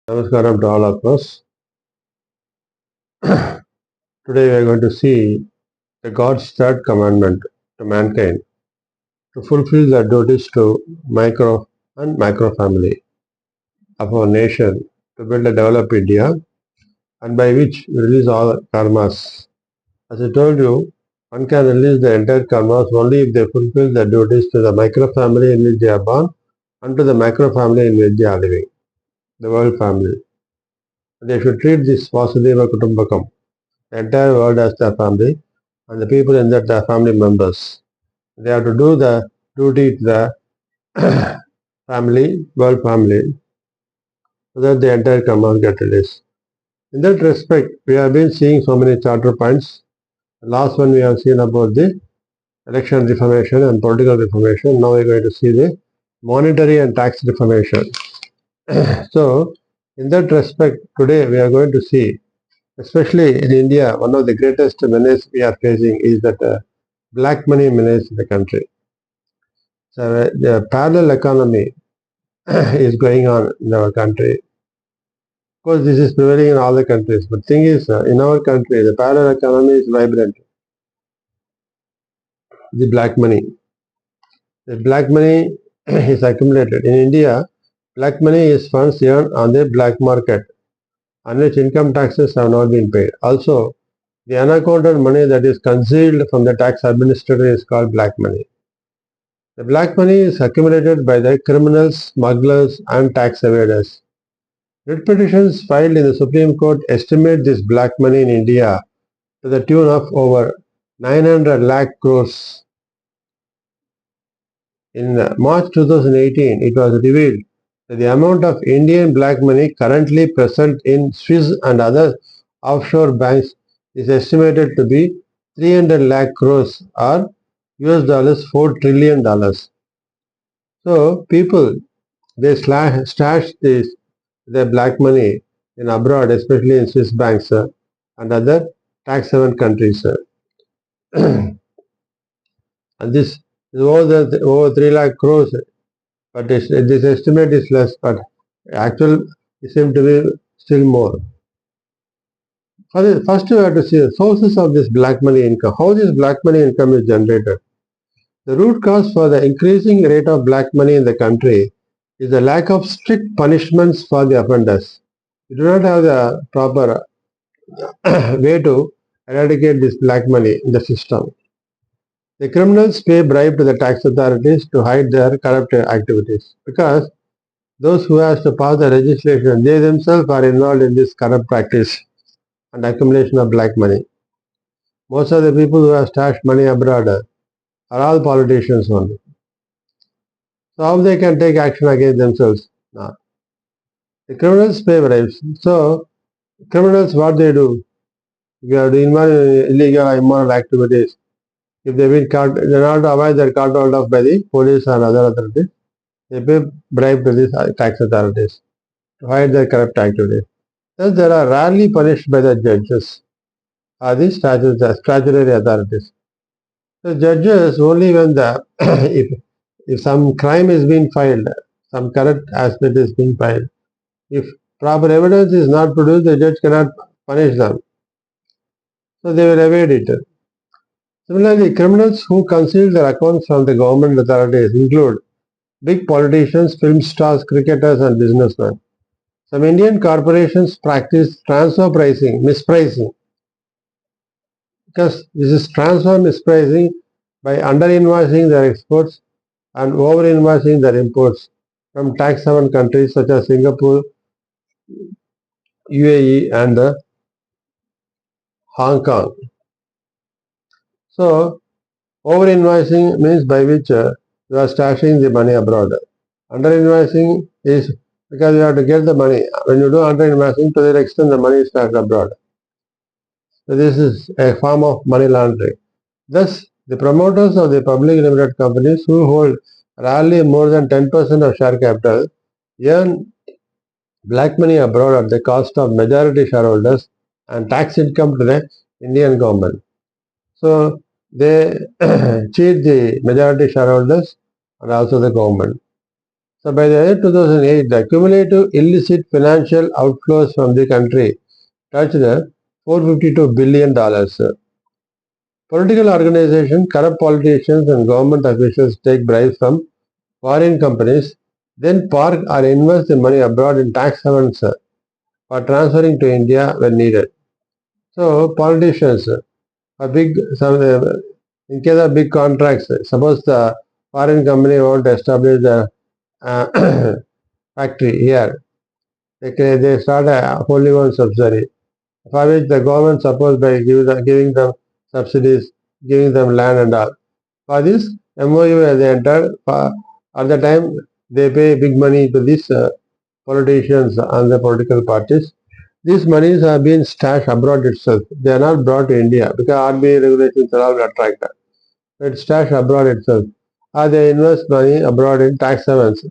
Namaskaram to all of us. Today we are going to see the God's third commandment to mankind to fulfill the duties to micro and macro family of our nation to build a developed India and by which we release all karmas. As I told you, one can release the entire karmas only if they fulfill the duties to the micro family in which they are born and to the macro family in which they are living, the world family. They should treat this Vasudeva Kutumbakam, the entire world as their family, and the people in that are family members. They have to do the duty to the family, world family, so that the entire command get released. In that respect, we have been seeing so many charter points. The last one we have seen about the election reformation and political reformation. Now we are going to see the monetary and tax reformation. So, in that respect, today we are going to see, especially in India, one of the greatest menace we are facing is that black money menace in the country. So the parallel economy is going on in our country. Of course, this is prevailing in all the countries. But thing is, in our country, the parallel economy is vibrant. The black money. The black money is accumulated. In India, black money is funds earned on the black market on which income taxes have not been paid. Also, the unaccounted money that is concealed from the tax administrator is called black money. The black money is accumulated by the criminals, smugglers, and tax evaders. Writ petitions filed in the Supreme Court estimate this black money in India to the tune of over 900 lakh crores. In March 2018, it was revealed that the amount of Indian black money currently present in Swiss and other offshore banks is estimated to be 300 lakh crores or US $4 trillion. So people, they stash their black money in abroad, especially in Swiss banks and other tax haven countries. And this is over 3 lakh crores, but this estimate is less, but actual it seems to be still more. First, we have to see the sources of this black money income, how this black money income is generated. The root cause for the increasing rate of black money in the country is the lack of strict punishments for the offenders. We do not have the proper way to eradicate this black money in the system. The criminals pay bribe to the tax authorities to hide their corrupt activities because those who have to pass the legislation, they themselves are involved in this corrupt practice and accumulation of black money. Most of the people who have stashed money abroad are all politicians only. So how they can take action against themselves? No. The criminals pay bribes. So criminals, what they do? If you are involved in illegal or immoral activities, if they've been caught, they're not avoid they're caught hold of by the police and other authorities, they pay bribe to these tax authorities to hide their corrupt activities. Thus, they are rarely punished by the judges or the statutory authorities. The judges only when the if some crime is being filed, some corrupt aspect is being filed, if proper evidence is not produced, the judge cannot punish them. So they will evade it. Similarly, criminals who conceal their accounts from the government authorities include big politicians, film stars, cricketers, and businessmen. Some Indian corporations practice transfer pricing, mispricing, because this is transfer mispricing by under-invoicing their exports and over-invoicing their imports from tax haven countries such as Singapore, UAE, and Hong Kong. So, over-invoicing means by which you are stashing the money abroad. Under-invoicing is because you have to get the money. When you do under-invoicing, to that extent the money is stashed abroad. So this is a form of money laundering. Thus, the promoters of the public limited companies who hold rarely more than 10% of share capital earn black money abroad at the cost of majority shareholders and tax income to the Indian government. So they cheat the majority shareholders and also the government. So by the year 2008, the cumulative illicit financial outflows from the country touched $452 billion. Political organizations, corrupt politicians, and government officials take bribes from foreign companies, then park or invest the money abroad in tax havens for transferring to India when needed. So politicians, in case of big contracts, suppose the foreign company want to establish a factory here, they start a wholly owned subsidiary, for which the government supposed by giving them subsidies, giving them land and all. For this MOU they entered, at the time they pay big money to these politicians and the political parties. These monies are being stashed abroad itself. They are not brought to India because RBI regulations are all attractive. It's stashed abroad itself. Or they invest money abroad in tax havens.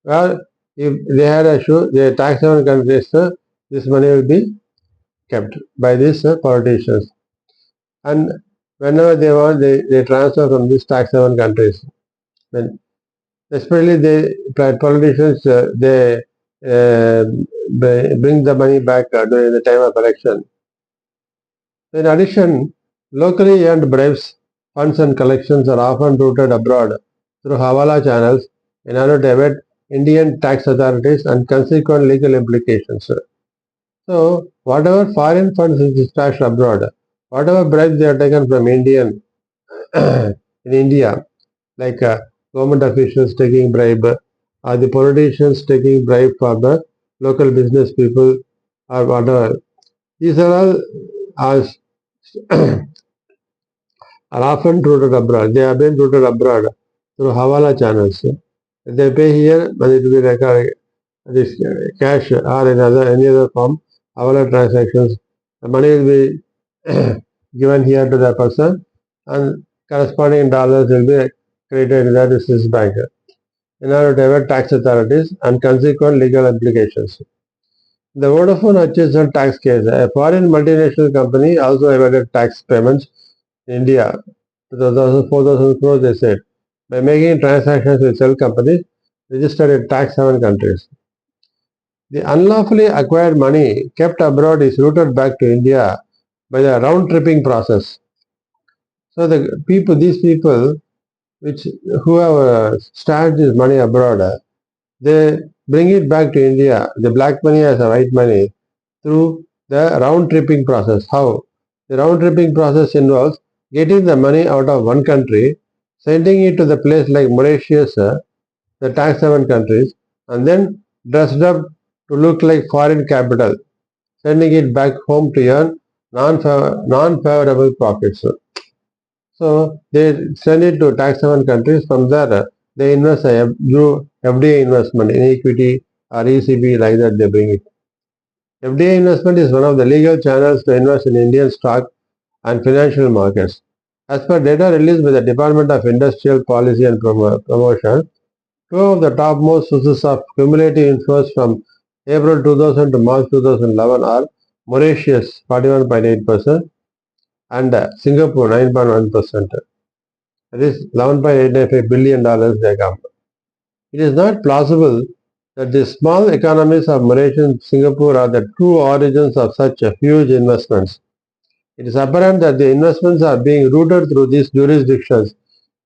Well, if they had a show, the tax haven countries, this money will be kept by these politicians. And whenever they want, they transfer from these tax haven countries. When, especially the politicians, they bring the money back during the time of election. In addition, locally earned bribes, funds and collections are often routed abroad through Hawala channels in order to evade Indian tax authorities and consequent legal implications. So, whatever foreign funds is stashed abroad, whatever bribes they are taken from Indian in India, like government officials taking bribe, or the politicians taking bribe for the local business people, or whatever. These are all as are often routed abroad. They have been routed abroad through Hawala channels. They pay here, but it will be like this cash or in any other form, Hawala transactions. The money will be given here to the person, and corresponding dollars will be credited in the Swiss bank in order to avoid tax authorities and consequent legal implications. The Vodafone Hutchison tax case, a foreign multinational company also evaded tax payments in India, 4,000 crores they said, by making transactions with shell companies registered in tax haven countries. The unlawfully acquired money kept abroad is routed back to India by the round-tripping process. So these people who have stashed this money abroad, they bring it back to India, the black money as a white money, through the round-tripping process. How? The round-tripping process involves getting the money out of one country, sending it to the place like Mauritius, the tax haven countries, and then dressed up to look like foreign capital, sending it back home to earn non-favorable profits. So they send it to tax haven countries. From there, they invest through FDI investment in equity or ECB, like that they bring it. FDI investment is one of the legal channels to invest in Indian stock and financial markets. As per data released by the Department of Industrial Policy and Promotion, two of the topmost sources of cumulative inflows from April 2000 to March 2011 are Mauritius 41.8% and Singapore 9.1%. That is $11.895 billion they come. It is not plausible that the small economies of Malaysia and Singapore are the true origins of such huge investments. It is apparent that the investments are being routed through these jurisdictions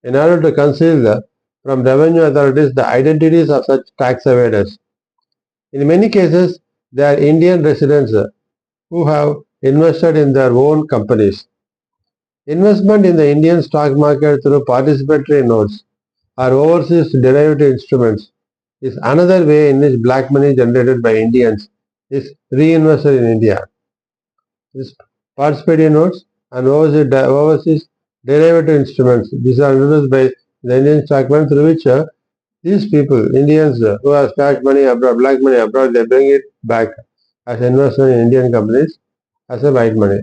in order to conceal from revenue authorities the identities of such tax evaders. In many cases, they are Indian residents who have invested in their own companies. Investment in the Indian stock market through participatory notes or overseas derivative instruments is another way in which black money generated by Indians is reinvested in India. These participatory notes and overseas derivative instruments, these are introduced by the Indian stock market through which these people, Indians who have stashed money abroad, black money abroad, they bring it back as investment in Indian companies as a white money.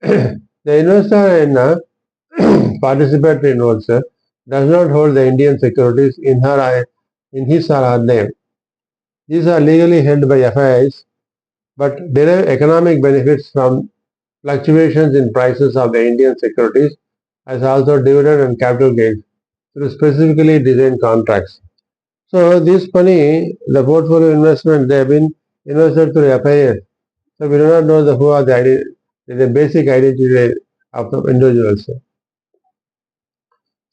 The investor in participatory notes does not hold the Indian securities in his or her name. These are legally held by FIIs but derive economic benefits from fluctuations in prices of the Indian securities as also dividend and capital gains through specifically designed contracts. So this money, the portfolio investment, they have been invested through FIS. So we do not know who are the basic identity of the individuals.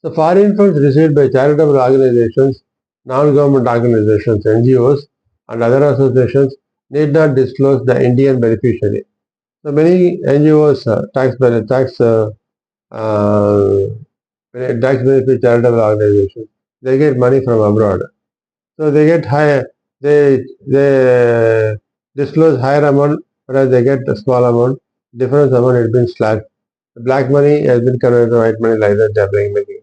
The foreign funds received by charitable organizations, non-government organizations, NGOs, and other associations need not disclose the Indian beneficiary. So many NGOs, uh, tax benefit charitable organizations, they get money from abroad. So they get higher, they disclose higher amount, whereas they get a small amount. Difference amount has been slack. The black money has been converted to white money like that. They are making.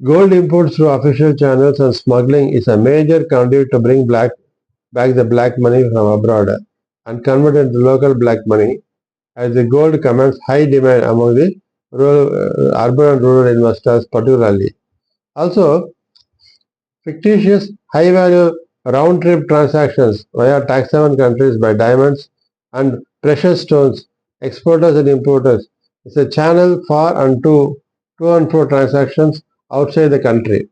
Gold imports through official channels and smuggling is a major conduit to bring back the black money from abroad and convert it into local black money, as the gold commands high demand among the urban and rural investors particularly. Also, fictitious high-value round-trip transactions via tax haven countries by diamonds and precious stones, exporters and importers, is a channel for and to and fro transactions outside the country.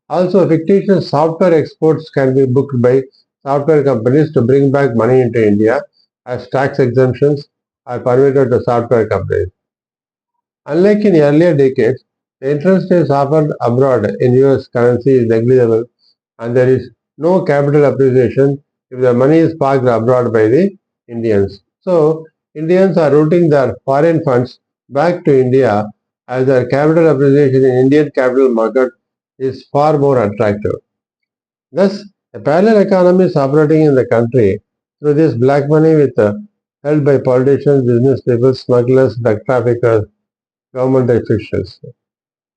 Also, fictitious software exports can be booked by software companies to bring back money into India, as tax exemptions are permitted to software companies. Unlike in earlier decades, the interest rates offered abroad in US currency is negligible, and there is no capital appreciation if the money is parked abroad by the Indians. So, Indians are routing their foreign funds back to India, as their capital appreciation in Indian capital market is far more attractive. Thus, a parallel economy is operating in the country through this black money held by politicians, business people, smugglers, drug traffickers, government officials.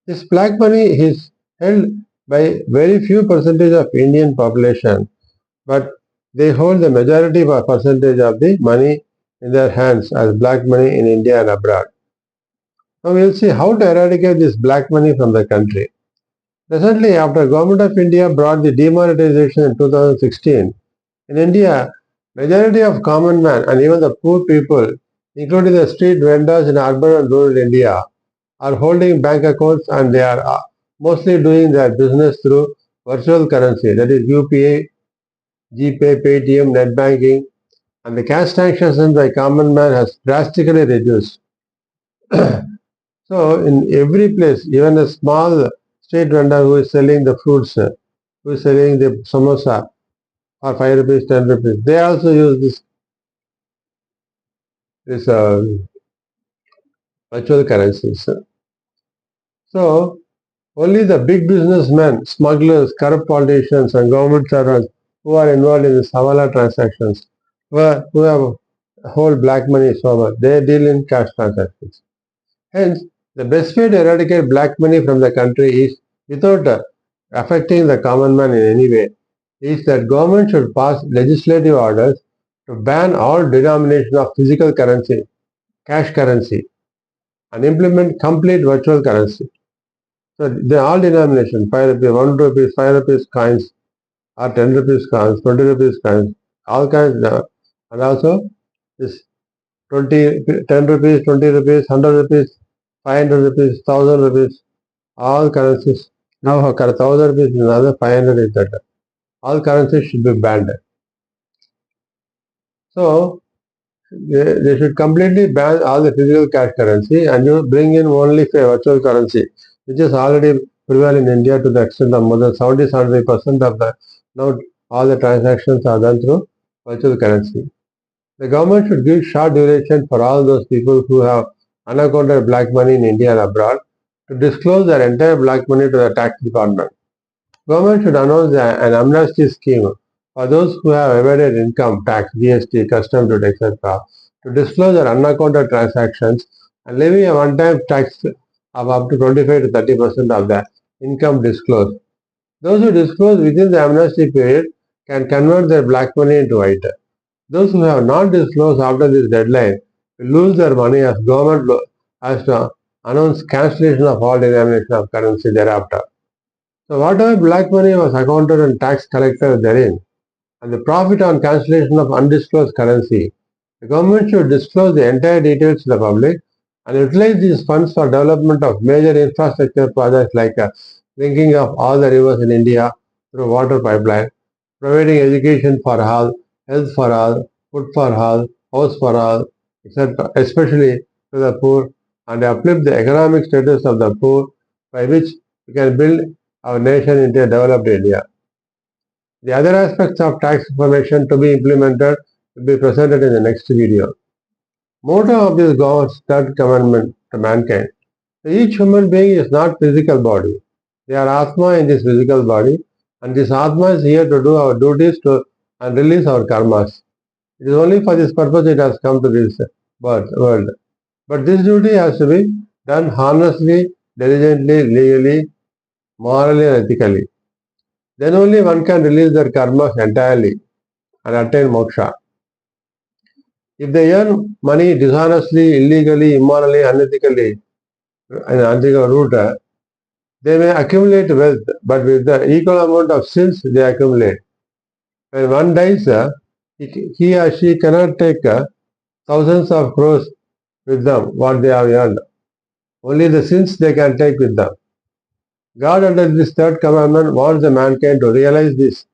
This black money is held by very few percentage of Indian population, but they hold the majority percentage of the money in their hands as black money in India and abroad. Now we will see how to eradicate this black money from the country. Recently, after Government of India brought the demonetization in 2016, in India, majority of common man and even the poor people, including the street vendors in urban and rural India, are holding bank accounts, and they are mostly doing their business through virtual currency, that is UPA, GPay, Paytm, net banking, and the cash transactions by common man has drastically reduced. So in every place, even a small street vendor who is selling the fruits, who is selling the samosa for 5 rupees, 10 rupees, they also use this virtual currencies. So only the big businessmen, smugglers, corrupt politicians, and government servants who are involved in the Savala transactions, who have whole black money so much, they deal in cash transactions. Hence, the best way to eradicate black money from the country is, without affecting the common man in any way, is that government should pass legislative orders to ban all denomination of physical currency, cash currency, and implement complete virtual currency. So they all denomination, 5 rupees, 1 rupees, 5 rupees coins, or 10 rupees coins, 20 rupees coins, all kinds, and also this 20, 10 rupees, 20 rupees, 100 rupees, 500 rupees, 1000 rupees, all currencies. Now 1000 rupees is another, 500 is that. All currencies should be banned. So they should completely ban all the physical cash currency, and you bring in only virtual currency, which is already prevalent in India to the extent of more than 70-75% of the now all the transactions are done through virtual currency. The government should give short duration for all those people who have unaccounted black money in India and abroad to disclose their entire black money to the tax department. Government should announce an amnesty scheme for those who have evaded income tax, GST, custom duty, etc., to disclose their unaccounted transactions and levy a one-time tax of up to 25 to 30% of the income disclosed. Those who disclose within the amnesty period can convert their black money into white. Those who have not disclosed after this deadline will lose their money, as government has to announce cancellation of all denomination of currency thereafter. So whatever black money was accounted and tax collected therein, and the profit on cancellation of undisclosed currency, the government should disclose the entire details to the public and utilize these funds for development of major infrastructure projects like linking of all the rivers in India through water pipeline, providing education for all, health for all, food for all, house for all, etc., especially to the poor, and uplift the economic status of the poor, by which we can build our nation into a developed India. The other aspects of tax reformation to be implemented will be presented in the next video. Motto of this God's third commandment to mankind. Each human being is not physical body. They are Atma in this physical body, and this Atma is here to do our duties and release our karmas. It is only for this purpose it has come to this world. But this duty has to be done honestly, diligently, legally, morally, and ethically. Then only one can release their karmas entirely and attain moksha. If they earn money dishonestly, illegally, immorally, unethically, in an unethical route, they may accumulate wealth, but with the equal amount of sins they accumulate. When one dies, he or she cannot take thousands of crores with them, what they have earned. Only the sins they can take with them. God, under this third commandment, wants the mankind to realize this.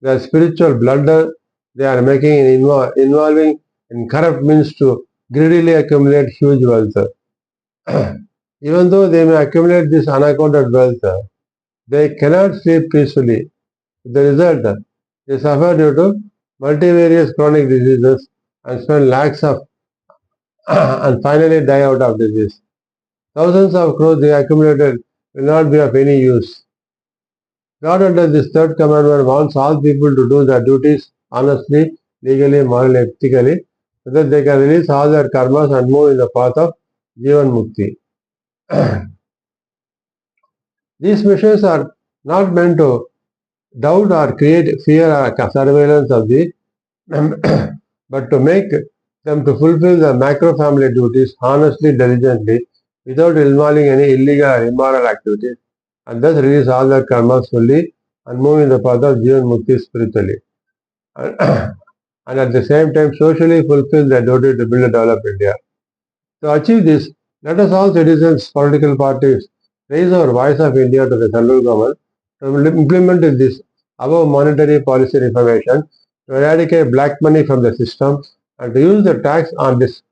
The spiritual blunder they are making in involving in corrupt means to greedily accumulate huge wealth. Even though they may accumulate this unaccounted wealth, they cannot sleep peacefully. The result, they suffer due to multivarious chronic diseases and spend lakhs of and finally die out of disease. Thousands of crores they accumulated will not be of any use. God, under this third commandment, wants all people to do their duties honestly, legally, morally, ethically, so that they can release all their karmas and move in the path of Jivan Mukti. These measures are not meant to doubt or create fear or surveillance of the but to make them to fulfill the macro family duties honestly, diligently, without involving any illegal or immoral activities, and thus release all their karmas fully and move in the path of Jivan Mukti spiritually. And at the same time, socially fulfill their duty to build a developed India. To achieve this, let us all citizens, political parties, raise our voice of India to the central government to implement this above monetary policy reformation, to eradicate black money from the system, and to use the tax on this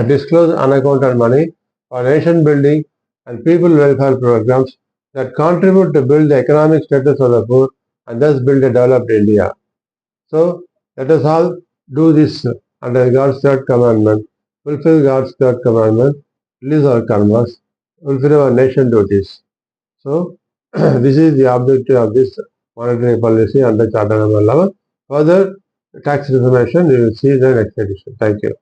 disclosed unaccounted money for nation building and people welfare programs that contribute to build the economic status of the poor and thus build a developed India. So let us all do this under God's third commandment, fulfill God's third commandment, release our karmas, fulfill our nation duties. So this is the objective of this monetary policy under Charter number 11. Further tax reformation we will see in the next edition. Thank you.